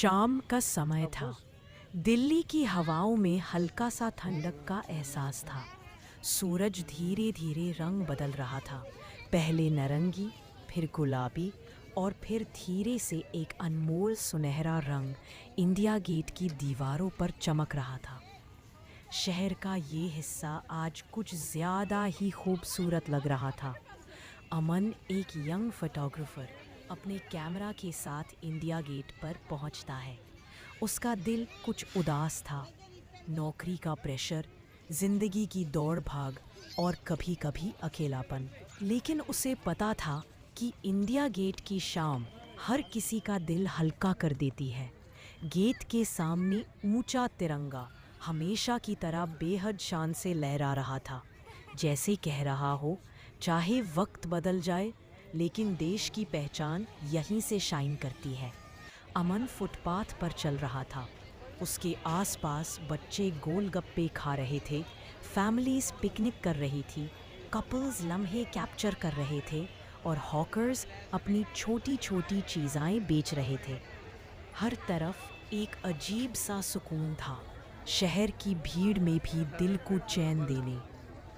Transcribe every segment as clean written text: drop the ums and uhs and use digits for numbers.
शाम का समय था। दिल्ली की हवाओं में हल्का सा ठंडक का एहसास था। सूरज धीरे धीरे रंग बदल रहा था, पहले नारंगी, फिर गुलाबी और फिर धीरे से एक अनमोल सुनहरा रंग इंडिया गेट की दीवारों पर चमक रहा था। शहर का ये हिस्सा आज कुछ ज़्यादा ही खूबसूरत लग रहा था। अमन, एक यंग फोटोग्राफर, अपने कैमरा के साथ इंडिया गेट पर पहुंचता है। उसका दिल कुछ उदास था। नौकरी का प्रेशर, जिंदगी की दौड़ भाग और कभी कभी अकेलापन। लेकिन उसे पता था कि इंडिया गेट की शाम हर किसी का दिल हल्का कर देती है। गेट के सामने ऊंचा तिरंगा हमेशा की तरह बेहद शान से लहरा रहा था, जैसे कह रहा हो, चाहे वक्त बदल जाए लेकिन देश की पहचान यहीं से शाइन करती है। अमन फुटपाथ पर चल रहा था। उसके आसपास बच्चे गोलगप्पे खा रहे थे, फैमिलीज पिकनिक कर रही थी, कपल्स लम्हे कैप्चर कर रहे थे और हॉकर्स अपनी छोटी छोटी चीज़ें बेच रहे थे। हर तरफ एक अजीब सा सुकून था, शहर की भीड़ में भी दिल को चैन देने।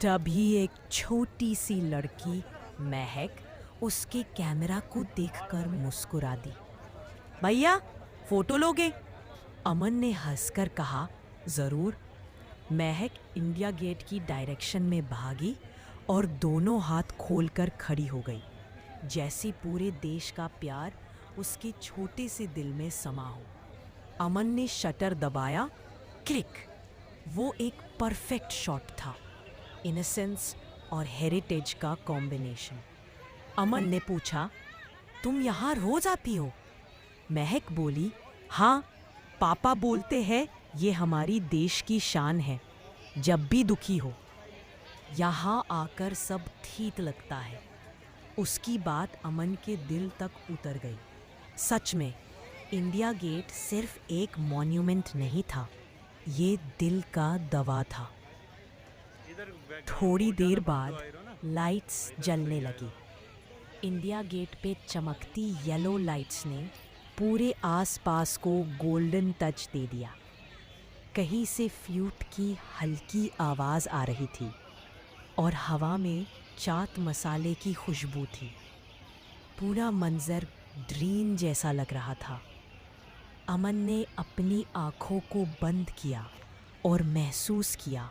तभी एक छोटी सी लड़की महक उसके कैमरा को देखकर मुस्कुरा दी। भैया, फोटो लोगे? अमन ने हंसकर कहा, ज़रूर। महक इंडिया गेट की डायरेक्शन में भागी और दोनों हाथ खोलकर खड़ी हो गई, जैसे पूरे देश का प्यार उसके छोटे से दिल में समा हो। अमन ने शटर दबाया, क्लिक। वो एक परफेक्ट शॉट था, इनोसेंस और हेरिटेज का कॉम्बिनेशन। अमन ने पूछा, तुम यहाँ रोज आती हो? महक बोली, हाँ, पापा बोलते हैं ये हमारी देश की शान है। जब भी दुखी हो यहाँ आकर सब ठीक लगता है। उसकी बात अमन के दिल तक उतर गई। सच में इंडिया गेट सिर्फ एक मॉन्यूमेंट नहीं था, ये दिल का दवा था। थोड़ी देर बाद लाइट्स जलने लगी। इंडिया गेट पे चमकती येलो लाइट्स ने पूरे आसपास को गोल्डन टच दे दिया। कहीं से फ्लूट की हल्की आवाज़ आ रही थी और हवा में चाट मसाले की खुशबू थी। पूरा मंजर ड्रीम जैसा लग रहा था। अमन ने अपनी आँखों को बंद किया और महसूस किया,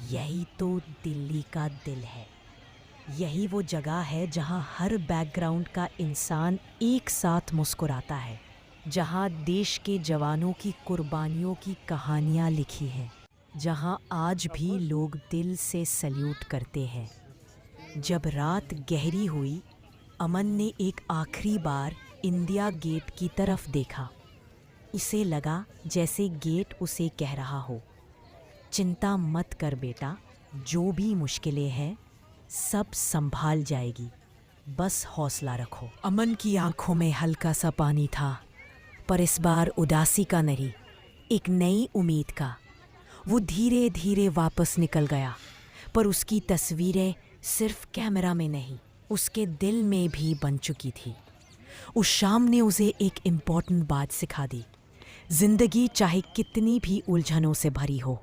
यही तो दिल्ली का दिल है। यही वो जगह है जहाँ हर बैकग्राउंड का इंसान एक साथ मुस्कुराता है, जहाँ देश के जवानों की कुर्बानियों की कहानियाँ लिखी हैं, जहाँ आज भी लोग दिल से सैल्यूट करते हैं। जब रात गहरी हुई, अमन ने एक आखिरी बार इंडिया गेट की तरफ देखा। उसे लगा जैसे गेट उसे कह रहा हो, चिंता मत कर बेटा, जो भी मुश्किलें हैं सब संभाल जाएगी, बस हौसला रखो। अमन की आंखों में हल्का सा पानी था, पर इस बार उदासी का नहीं, एक नई उम्मीद का। वो धीरे धीरे वापस निकल गया, पर उसकी तस्वीरें सिर्फ कैमरा में नहीं, उसके दिल में भी बन चुकी थी। उस शाम ने उसे एक इम्पॉर्टेंट बात सिखा दी। जिंदगी चाहे कितनी भी उलझनों से भरी हो,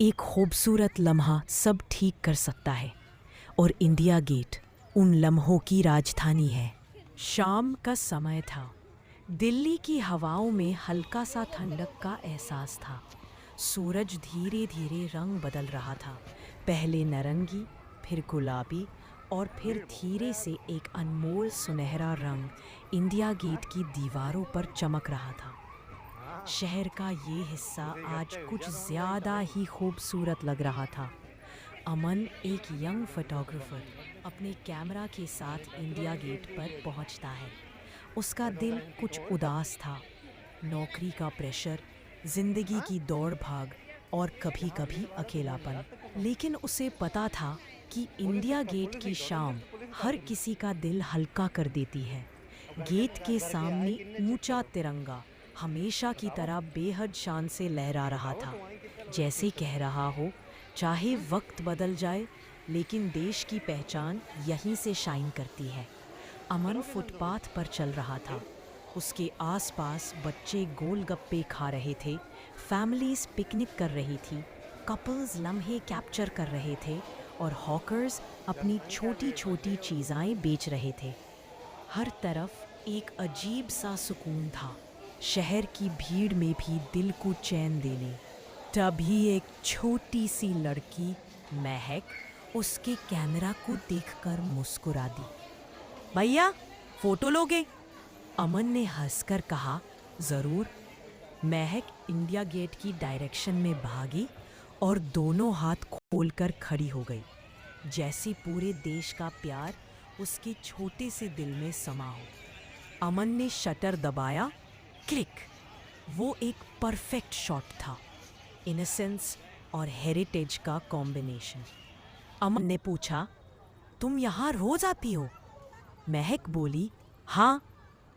एक खूबसूरत लम्हा सब ठीक कर सकता है, और इंडिया गेट उन लम्हों की राजधानी है। शाम का समय था। दिल्ली की हवाओं में हल्का सा ठंडक का एहसास था। सूरज धीरे धीरे रंग बदल रहा था, पहले नारंगी, फिर गुलाबी और फिर धीरे से एक अनमोल सुनहरा रंग इंडिया गेट की दीवारों पर चमक रहा था। शहर का ये हिस्सा आज कुछ ज़्यादा ही खूबसूरत लग रहा था। अमन, एक यंग फोटोग्राफर, अपने कैमरा के साथ इंडिया गेट पर पहुंचता है। उसका दिल कुछ उदास था। नौकरी का प्रेशर, जिंदगी की दौड़ भाग और कभी कभी अकेलापन। लेकिन उसे पता था कि इंडिया गेट की शाम हर किसी का दिल हल्का कर देती है। गेट के सामने ऊंचा तिरंगा हमेशा की तरह बेहद शान से लहरा रहा था, जैसे कह रहा हो, चाहे वक्त बदल जाए लेकिन देश की पहचान यहीं से शाइन करती है। अमन फुटपाथ पर चल रहा था। उसके आसपास बच्चे गोलगप्पे खा रहे थे, फैमिलीज पिकनिक कर रही थी, कपल्स लम्हे कैप्चर कर रहे थे और हॉकर्स अपनी छोटी छोटी चीज़ें बेच रहे थे। हर तरफ एक अजीब सा सुकून था, शहर की भीड़ में भी दिल को चैन देने। तभी एक छोटी सी लड़की महक उसके कैमरा को देखकर मुस्कुरा दी। भैया, फोटो लोगे? अमन ने हंसकर कहा, ज़रूर। महक इंडिया गेट की डायरेक्शन में भागी और दोनों हाथ खोलकर खड़ी हो गई, जैसे पूरे देश का प्यार उसके छोटे से दिल में समा हो। अमन ने शटर दबाया, क्लिक। वो एक परफेक्ट शॉट था, इनोसेंस और हेरिटेज का कॉम्बिनेशन। अमन ने पूछा, तुम यहाँ रोज आती हो? महक बोली, हाँ,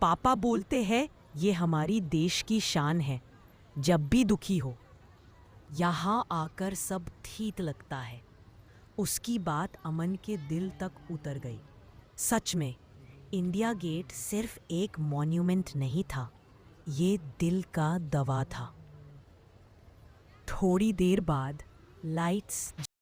पापा बोलते हैं ये हमारी देश की शान है। जब भी दुखी हो यहाँ आकर सब ठीक लगता है। उसकी बात अमन के दिल तक उतर गई। सच में इंडिया गेट सिर्फ एक मॉन्यूमेंट नहीं था, ये दिल का दवा था। थोड़ी देर बाद लाइट्स